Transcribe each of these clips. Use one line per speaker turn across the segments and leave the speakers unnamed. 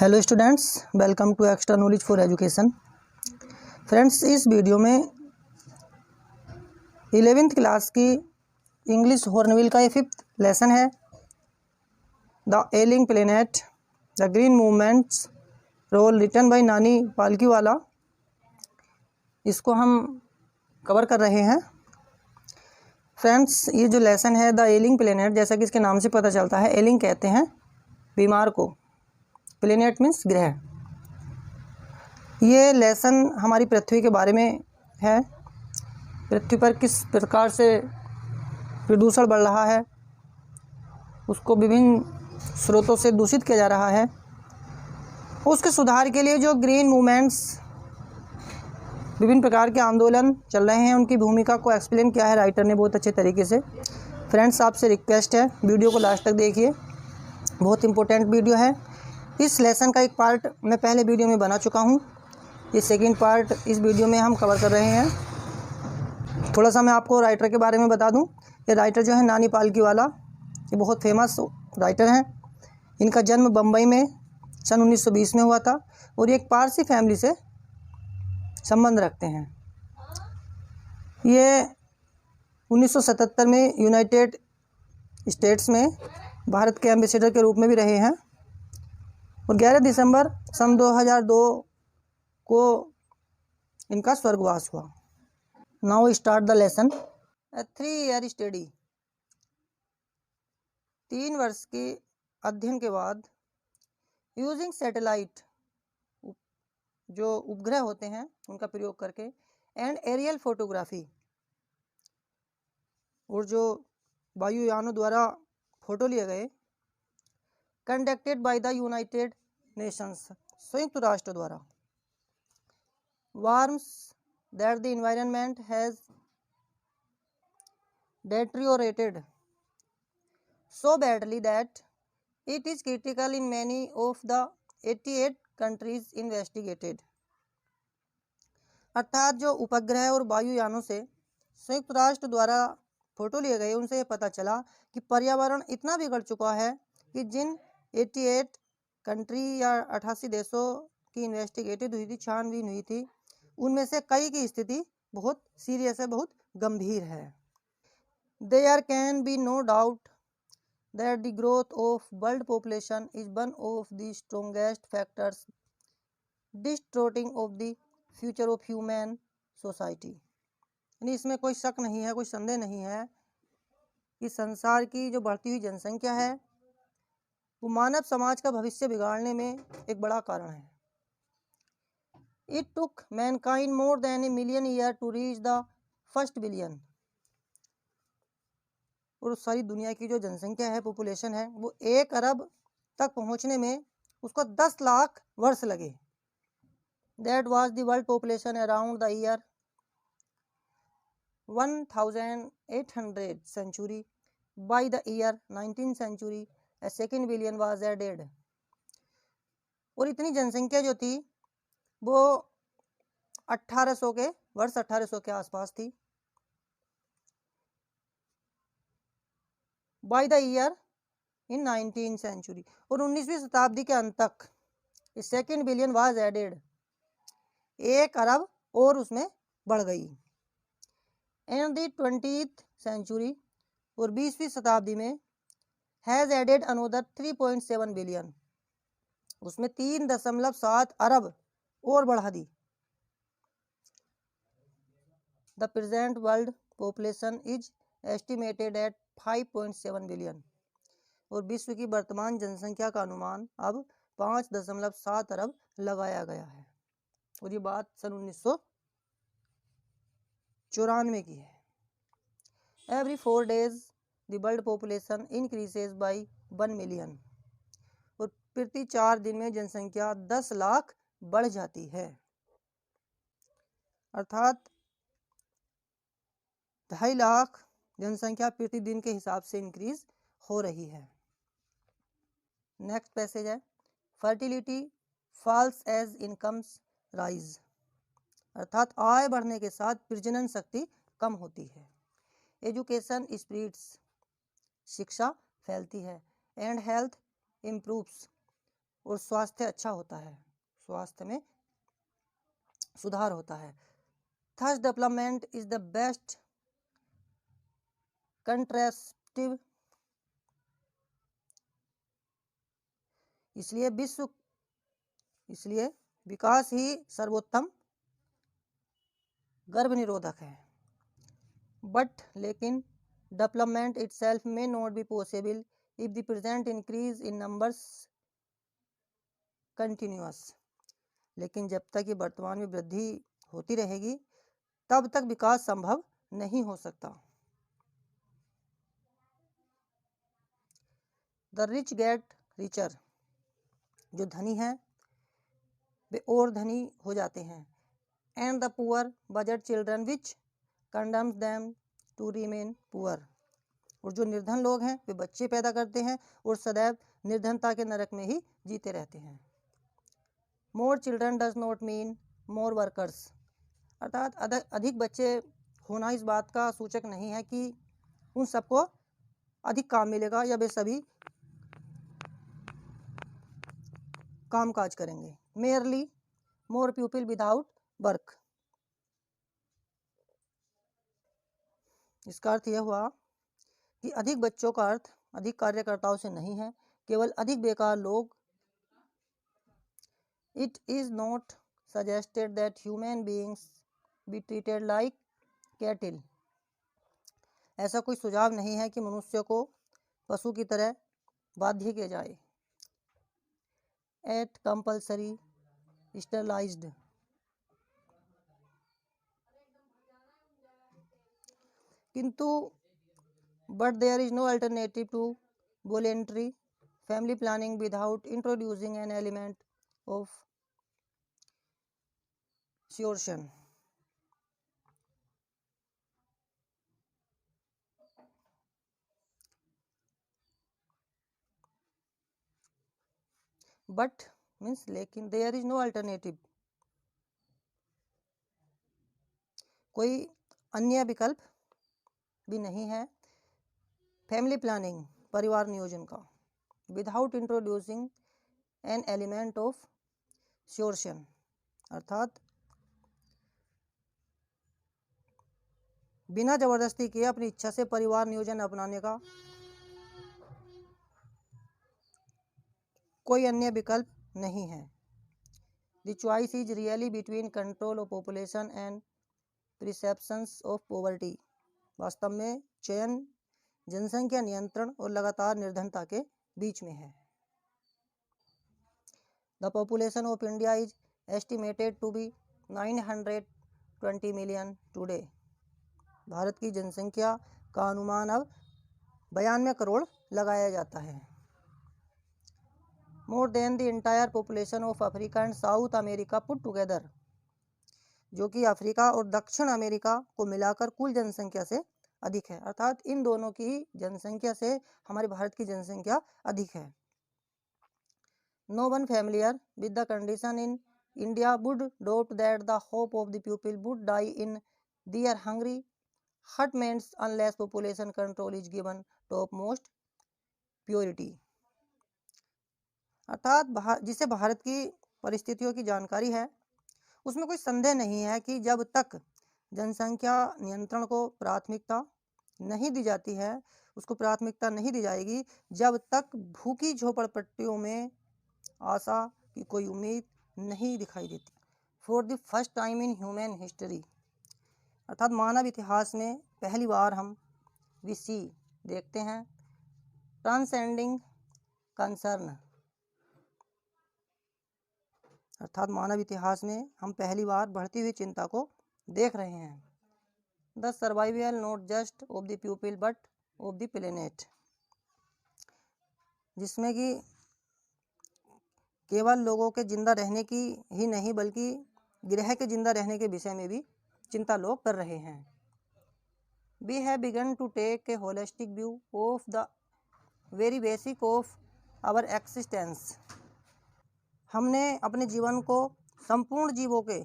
Hello students, welcome to extra knowledge for education. Friends, इस video में 11th class की English hornbill का ये 5th लेसन है, the ailing planet the green movements role, written by Nani Palkhivala. इसको हम cover कर रहे हैं। फ्रेंड्स, ये जो लेसन है द एलिंग प्लेनेट, जैसा कि इसके नाम से पता चलता है, एलिंग कहते हैं बीमार को, प्लेनेट मीन्स ग्रह। ये लेसन हमारी पृथ्वी के बारे में है। पृथ्वी पर किस प्रकार से प्रदूषण बढ़ रहा है, उसको विभिन्न स्रोतों से दूषित किया जा रहा है, उसके सुधार के लिए जो ग्रीन मूवमेंट्स, विभिन्न प्रकार के आंदोलन चल रहे हैं, उनकी भूमिका को एक्सप्लेन किया है राइटर ने बहुत अच्छे तरीके से। फ्रेंड्स, आपसे रिक्वेस्ट है, वीडियो को लास्ट तक देखिए, बहुत इंपॉर्टेंट वीडियो है। इस लेसन का एक पार्ट मैं पहले वीडियो में बना चुका हूँ, ये सेकंड पार्ट इस वीडियो में हम कवर कर रहे हैं। थोड़ा सा मैं आपको राइटर के बारे में बता दूं। ये राइटर जो है नानी पालकीवाला, ये बहुत फेमस राइटर हैं। इनका जन्म बम्बई में सन 1920 में हुआ था और ये एक पारसी फैमिली से संबंध रखते हैं। ये 1977 में यूनाइटेड स्टेट्स में भारत के एम्बेसडर के रूप में भी रहे हैं और 11 दिसंबर सन 2002 को इनका स्वर्गवास हुआ। Now start the lesson. 3 year study, 3 वर्ष के अध्ययन के बाद, यूजिंग सैटेलाइट, जो उपग्रह होते हैं उनका प्रयोग करके, एंड एरियल फोटोग्राफी, और जो वायुयानों द्वारा फोटो लिए गए, conducted by the United Nations, संयुक्त राष्ट्र द्वारा, warns that the environment has deteriorated so badly that it is critical in many of the 88 countries investigated। अर्थात जो उपग्रह और वायुयानों से संयुक्त राष्ट्र द्वारा फोटो लिए गए, उनसे ये पता चला कि पर्यावरण इतना बिगड़ चुका है कि जिन 88 कंट्री या 88 देशों की इन्वेस्टिगेटेड हुई थी, छानबीन हुई थी, उनमें से कई की स्थिति बहुत सीरियस है, बहुत गंभीर है। There can be no doubt that the growth of world population is one of the strongest factors distorting of the future of human society। यानी इसमें कोई शक नहीं है, कोई संदेह नहीं है कि संसार की जो बढ़ती हुई जनसंख्या है वो मानव समाज का भविष्य बिगाड़ने में एक बड़ा कारण है। It took mankind more than a million years to reach the first billion। और सारी दुनिया की जो जनसंख्या है, पॉपुलेशन है, वो 1 अरब तक पहुंचने में उसको 10 लाख वर्ष लगे। That was the world population around the year 1800 century। By the year 19th century a second billion was added। और इतनी जनसंख्या जो थी वो 1800 के वर्ष 1800 के आसपास थी। By the year in 19th century, और 19वीं शताब्दी के अंत तक सेकेंड बिलियन वाज एडेड, 1 अरब और उसमें बढ़ गई। एंड द 20th सेंचुरी, और 20वीं शताब्दी में हैज एडेड अनोदर 3.7 बिलियन, उसमें 3.7 अरब और बढ़ा दी। The present world population is estimated at 5.7 billion, और विश्व की वर्तमान जनसंख्या का अनुमान अब 5.7 अरब लगाया गया है। और ये बात सन 1994 की है। Every 4 days the world population increases by 1 million, और प्रति 4 दिन में जनसंख्या 10 लाख बढ़ जाती है। अर्थात 2.5 लाख जनसंख्या प्रतिदिन के हिसाब से इंक्रीज हो रही है। नेक्स्ट पैसेज है, fertility falls as incomes rise, अर्थात आय बढ़ने के साथ प्रजनन शक्ति कम होती है। एजुकेशन स्प्रीड्स, शिक्षा फैलती है। एंड हेल्थ इम्प्रूव्स, और स्वास्थ्य अच्छा होता है, स्वास्थ्य में सुधार होता है। Thus development is the best contraceptive, इसलिए विकास ही सर्वोत्तम गर्भ निरोधक है। बट लेकिन डेवलपमेंट इटसेल्फ में not be possible if the present increase in numbers continuous, लेकिन जब तक ये वर्तमान में वृद्धि होती रहेगी तब तक विकास संभव नहीं हो सकता। द रिच गेट रिचर, जो धनी हैं वे और धनी हो जाते हैं। And the poor beget children which condemns them to remain poor, और जो निर्धन लोग हैं वे बच्चे पैदा करते हैं और सदैव निर्धनता के नरक में ही जीते रहते हैं। More children does not mean more workers, अर्थात अधिक बच्चे होना इस बात का सूचक नहीं है कि उन सबको अधिक काम मिलेगा या वे सभी काम काज करेंगे। Merely more people without work, इसका अर्थ यह हुआ कि अधिक बच्चों का अर्थ अधिक कार्यकर्ताओं से नहीं है, केवल अधिक बेकार लोग। It is not suggested that human beings be treated like कैटिल, ऐसा कोई सुझाव नहीं है कि मनुष्य को पशु की तरह बाध्य किया जाए। एट कंपल्सरी स्टरलाइज्ड, किंतु but there is no alternative to voluntary family planning without introducing an element of coercion. But means लेकिन, देयर इज नो अल्टरनेटिव, कोई अन्य विकल्प भी नहीं है फैमिली प्लानिंग परिवार नियोजन का, without introducing an element of coercion, अर्थात बिना जबरदस्ती किए अपनी इच्छा से परिवार नियोजन अपनाने का कोई अन्य विकल्प नहीं है। The choice is really between control of population and perceptions of poverty, वास्तव में चयन जनसंख्या नियंत्रण और लगातार निर्धनता के बीच में है। The population of India is estimated to be 920 million today, Bharat की जनसंख्या का अनुमान अब 92 करोड़ लगाया जाता है। More than the entire population of Africa and south America put together, जो कि अफ्रीका और दक्षिण अमेरिका को मिलाकर कुल जनसंख्या से अधिक है, अर्थात इन दोनों की जनसंख्या से हमारे भारत की जनसंख्या अधिक है। No one familiar with the condition in India would doubt that the hope of the people would die in their hungry hutments unless population control is given topmost priority, अर्थात जिसे भारत की परिस्थितियों की जानकारी है उसमें कोई संदेह नहीं है कि जब तक जनसंख्या नियंत्रण को प्राथमिकता नहीं दी जाती है, उसको प्राथमिकता नहीं दी जाएगी, जब तक भूखी झोपड़पट्टियों में आशा की कोई उम्मीद नहीं दिखाई देती। For the first time in human history, अर्थात मानव इतिहास में पहली बार हम वी सी देखते हैं ट्रांसेंडिंग कंसर्न, अर्थात मानव इतिहास में हम पहली बार बढ़ती हुई चिंता को देख रहे हैं। The survival not just of the people but of the planet, जिसमें कि केवल लोगों के जिंदा रहने की ही नहीं बल्कि ग्रह के जिंदा रहने के विषय में भी चिंता लोग कर रहे हैं। We have begun to take a holistic view of the very basic of our existence, हमने अपने जीवन को संपूर्ण जीवों के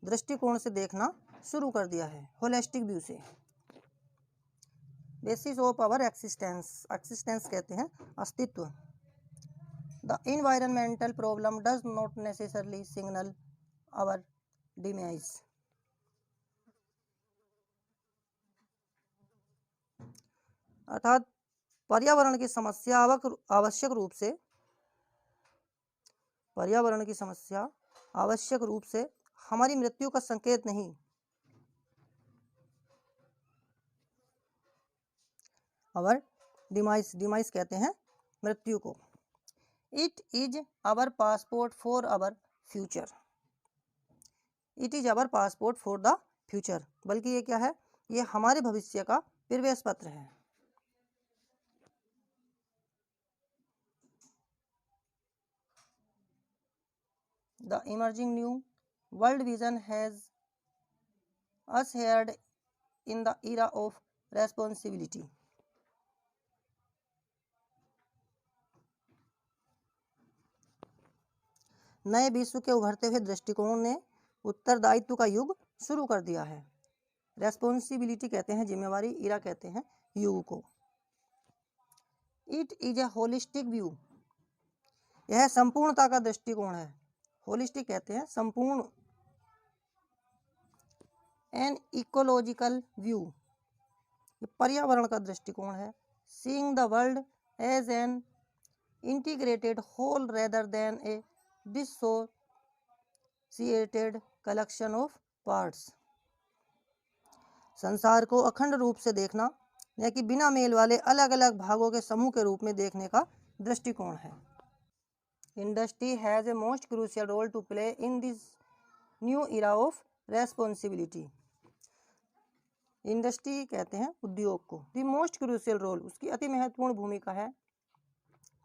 दृष्टिकोण से देखना शुरू कर दिया है, होलिस्टिक व्यू से। Basis of our existence, existence कहते हैं अस्तित्व। The environmental problem does not necessarily signal our demise. अर्थात पर्यावरण की समस्या आवश्यक रूप से हमारी मृत्यु का संकेत नहीं, अवर डिमाइस कहते हैं मृत्यु को। It is our passport for our future. It is our passport for the future, बल्कि ये क्या है, ये हमारे भविष्य का प्रवेश पत्र है। The emerging new world vision has ushered in the era of responsibility। नए विश्व के उभरते हुए दृष्टिकोण ने उत्तरदायित्व का युग शुरू कर दिया है। रेस्पॉन्सिबिलिटी कहते हैं जिम्मेवारी, इरा कहते हैं युग को। It is a holistic view, यह संपूर्णता का दृष्टिकोण है। होलिस्टिक कहते हैं संपूर्ण। एन इकोलॉजिकल व्यू, ये पर्यावरण का दृष्टिकोण है। Seeing the world as an integrated whole rather than a dissociated collection of parts, संसार को अखंड रूप से देखना, न कि बिना मेल वाले अलग अलग भागों के समूह के रूप में देखने का दृष्टिकोण है। Industry has a most crucial role to play in this new era of responsibility. Industry कहते हैं उद्योग को। द मोस्ट क्रूशियल रोल, उसकी अति महत्वपूर्ण भूमिका है।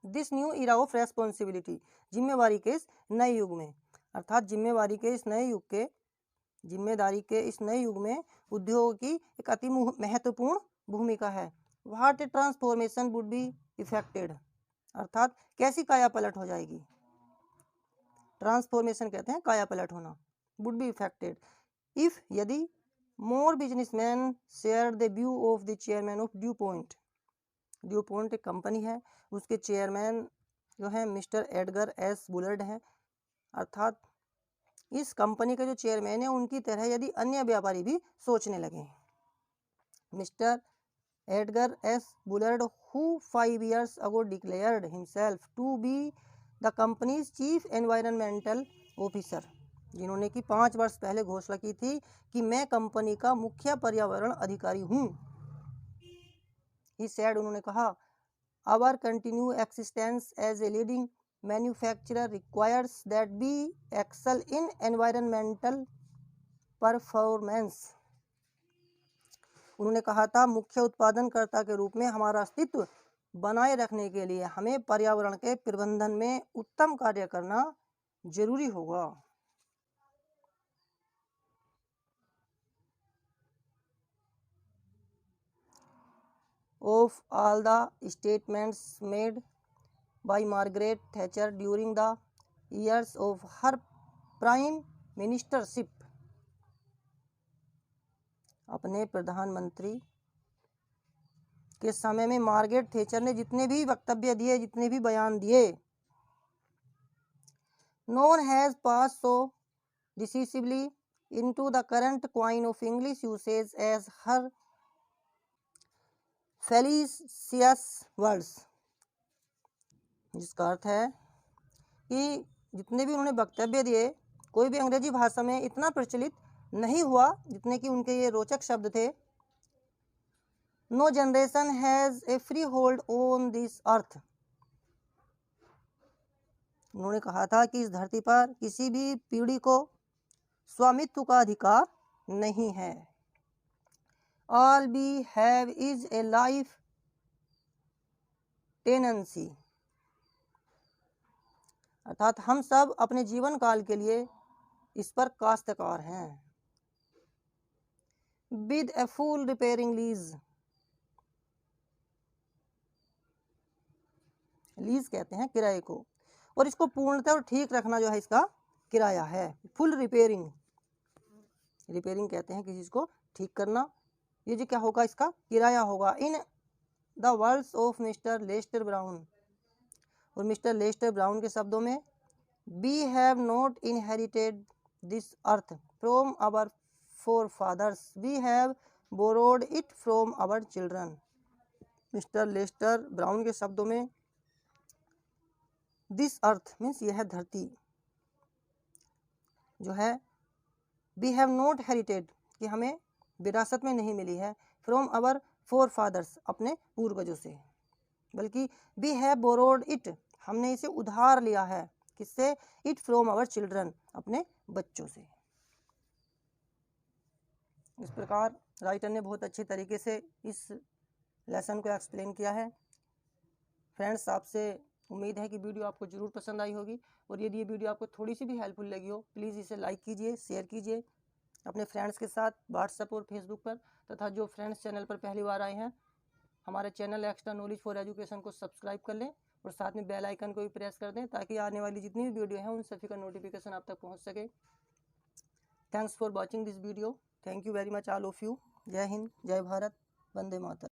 This new era of responsibility, जिम्मेवारी के इस नए युग में, अर्थात जिम्मेदारी के इस नए युग में उद्योग की एक अति महत्वपूर्ण भूमिका है। What A transformation would be affected, अर्थात कैसी काया पलट हो जाएगी। ट्रांसफॉर्मेशन कहते हैं काया पलट होना। वुड बी इफेक्टेड इफ, यदि more businessmen share the view of the chairman of DuPont. DuPont एक कंपनी है, उसके चेयरमैन जो है मिस्टर एडगर एस बुलर्ड हैं, अर्थात इस कंपनी के जो चेयरमैन है उनकी तरह यदि अन्य व्यापारी भी सोचने लगे। Mister Edgar S Bullard who 5 years ago declared himself to be the company's chief environmental officer, जिन्होंने कि 5 वर्ष पहले घोषणा की थी कि मैं कंपनी का मुख्य पर्यावरण अधिकारी हूँ। He said, उन्होंने कहा, our continued existence as a leading manufacturer requires that we excel in environmental performance। उन्होंने कहा था मुख्य उत्पादनकर्ता के रूप में हमारा अस्तित्व बनाए रखने के लिए हमें पर्यावरण के प्रबंधन में उत्तम कार्य करना जरूरी होगा। Of all the statements made by Margaret Thatcher during the years of her prime ministership, अपने प्रधानमंत्री के समय में मार्गरेट थैचर ने जितने भी वक्तव्य दिए, जितने भी बयान दिए, no one has passed so decisively into the current coin of English usage as her fallacious words, जिसका अर्थ है कि जितने भी उन्होंने वक्तव्य दिए, कोई भी अंग्रेजी भाषा में इतना प्रचलित नहीं हुआ जितने कि उनके ये रोचक शब्द थे। No generation has a freehold on this earth, उन्होंने कहा था कि इस धरती पर किसी भी पीढ़ी को स्वामित्व का अधिकार नहीं है। All we have is a life tenancy, अर्थात हम सब अपने जीवन काल के लिए इस पर काश्तकार हैं। With a full repairing lease, lease कहते हैं किराए को, और इसको पूर्णतः और ठीक रखना जो है इसका किराया है। फुल रिपेयरिंग, रिपेयरिंग कहते हैं किसी चीज को ठीक करना, ये जो क्या होगा इसका किराया होगा। In the words of mister Lester Brown, और मिस्टर लेस्टर ब्राउन के शब्दों में, we have not inherited this earth from our forefathers, we have borrowed it from our children. Mister Lester Brown के शब्दों में, दिस अर्थ मीन्स यह धरती जो है, वी हैव नॉट हेरिटेड कि हमें विरासत में नहीं मिली है, फ्रॉम आवर फोर फादर्स अपने पूर्वजों से, बल्कि वी हैव बोरोड इट हमने इसे उधार लिया है, किससे? इट फ्रॉम आवर चिल्ड्रन अपने बच्चों से। इस प्रकार राइटर ने बहुत अच्छे तरीके से इस लेसन को एक्सप्लेन किया है। फ्रेंड्स, आपसे उम्मीद है कि वीडियो आपको ज़रूर पसंद आई होगी, और यदि ये वीडियो आपको थोड़ी सी भी हेल्पफुल लगी हो, प्लीज़ इसे लाइक कीजिए, शेयर कीजिए अपने फ्रेंड्स के साथ व्हाट्सएप और फेसबुक पर, तथा जो फ्रेंड्स चैनल पर पहली बार आए हैं, हमारे channel extra knowledge for education को सब्सक्राइब कर लें और साथ में बेल आइकन को भी प्रेस कर दें, ताकि आने वाली जितनी भी वीडियो हैं उन सभी का नोटिफिकेशन आप तक पहुँच सके। Thanks for watching this video. Thank you very much all of you. जय हिंद, जय भारत, वंदे मातरम।